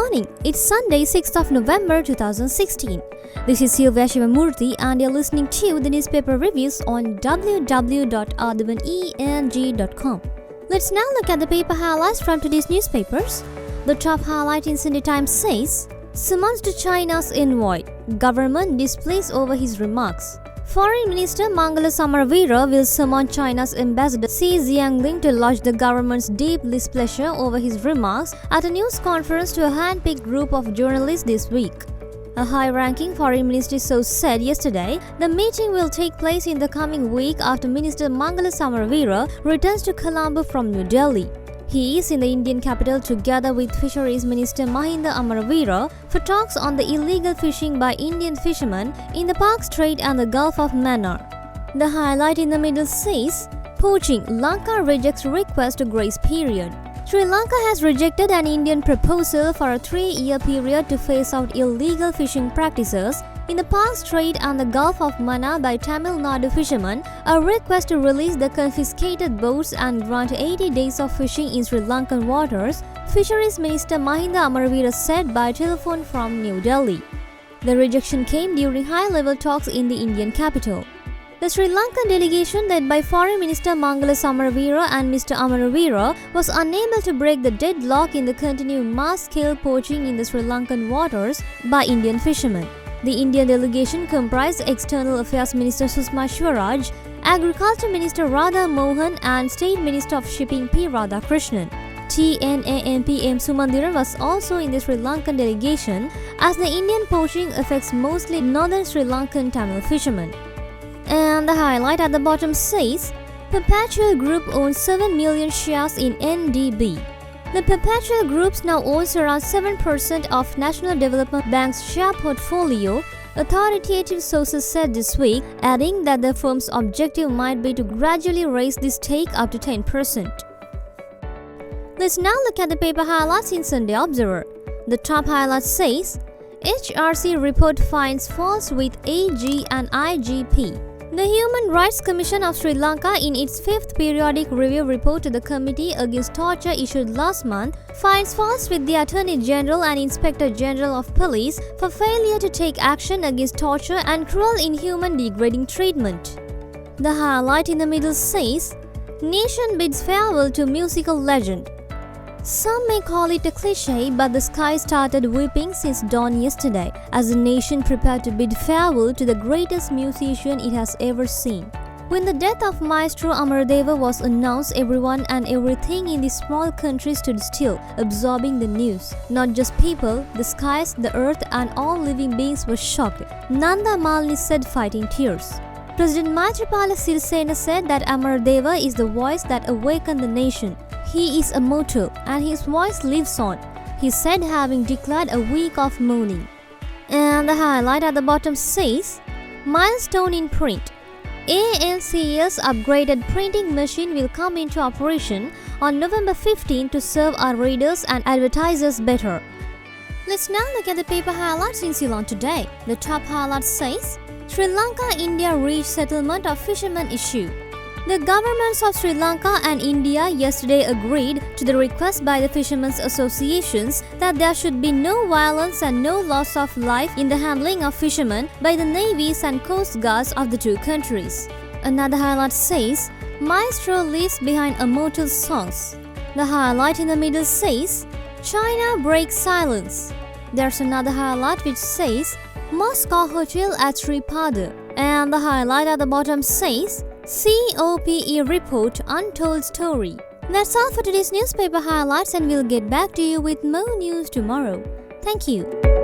morning. It's Sunday, 6th of November 2016. This is Sylvia Shivamurthy and you're listening to the newspaper reviews on www.athavan.com. Let's now look at the paper highlights from today's newspapers. The top highlight in Sunday Times says, summons to China's envoy. Government displays over his remarks. Foreign Minister Mangala Samaraveera will summon China's ambassador Xi Jinping to lodge the government's deep displeasure over his remarks at a news conference to a hand-picked group of journalists this week. A high-ranking foreign minister so said yesterday. The meeting will take place in the coming week after Minister Mangala Samaraveera returns to Colombo from New Delhi. He is in the Indian capital together with Fisheries Minister Mahinda Amaraveera for talks on the illegal fishing by Indian fishermen in the Palk Strait and the Gulf of Mannar. The highlight in the middle says, poaching, Lanka rejects request to grace period. Sri Lanka has rejected an Indian proposal for a 3-year period to phase out illegal fishing practices in the Palk Strait and the Gulf of Mannar by Tamil Nadu fishermen, a request to release the confiscated boats and grant 80 days of fishing in Sri Lankan waters, Fisheries Minister Mahinda Amaraveera said by telephone from New Delhi. The rejection came during high-level talks in the Indian capital. The Sri Lankan delegation led by Foreign Minister Mangala Samaraveera and Mr. Amaraveera was unable to break the deadlock in the continued mass-scale poaching in the Sri Lankan waters by Indian fishermen. The Indian delegation comprised External Affairs Minister Sushma Swaraj, Agriculture Minister Radha Mohan and State Minister of Shipping P. Radhakrishnan. TNA MP M. Sumandiran was also in the Sri Lankan delegation as the Indian poaching affects mostly northern Sri Lankan Tamil fishermen. And the highlight at the bottom says, Perpetual Group owns 7 million shares in NDB. The Perpetual Groups now owns around 7% of National Development Bank's share portfolio, authoritative sources said this week, adding that the firm's objective might be to gradually raise this stake up to 10%. Let's now look at the paper highlights in Sunday Observer. The top highlight says, HRC report finds faults with AG and IGP. The Human Rights Commission of Sri Lanka, in its 5th periodic review report to the Committee Against Torture issued last month, finds faults with the Attorney General and Inspector General of Police for failure to take action against torture and cruel, inhuman, degrading treatment. The highlight in the middle says, Nation bids farewell to musical legend. Some may call it a cliche, but the sky started weeping since dawn yesterday as the nation prepared to bid farewell to the greatest musician it has ever seen. When the death of Maestro Amaradeva was announced, everyone and everything in this small country stood still, absorbing the news. Not just people, the skies, the earth and all living beings were shocked. Nanda Malini said, fighting tears. President Maithripala Sirisena said that Amaradeva is the voice that awakened the nation. He is immortal and his voice lives on, he said, having declared a week of mourning. And the highlight at the bottom says, milestone in print. ANC's upgraded printing machine will come into operation on November 15 to serve our readers and advertisers better. Let's now look at the paper highlights in Ceylon today. The top highlight says, Sri Lanka-India reach settlement of fishermen issue. The governments of Sri Lanka and India yesterday agreed to the request by the Fishermen's Associations that there should be no violence and no loss of life in the handling of fishermen by the navies and coast guards of the two countries. Another highlight says, Maestro leaves behind immortal songs. The highlight in the middle says, China breaks silence. There's another highlight which says, Moscow Hotel at Sripada. And the highlight at the bottom says, COPE report untold story. That's all for today's newspaper highlights and we'll get back to you with more news tomorrow. Thank you.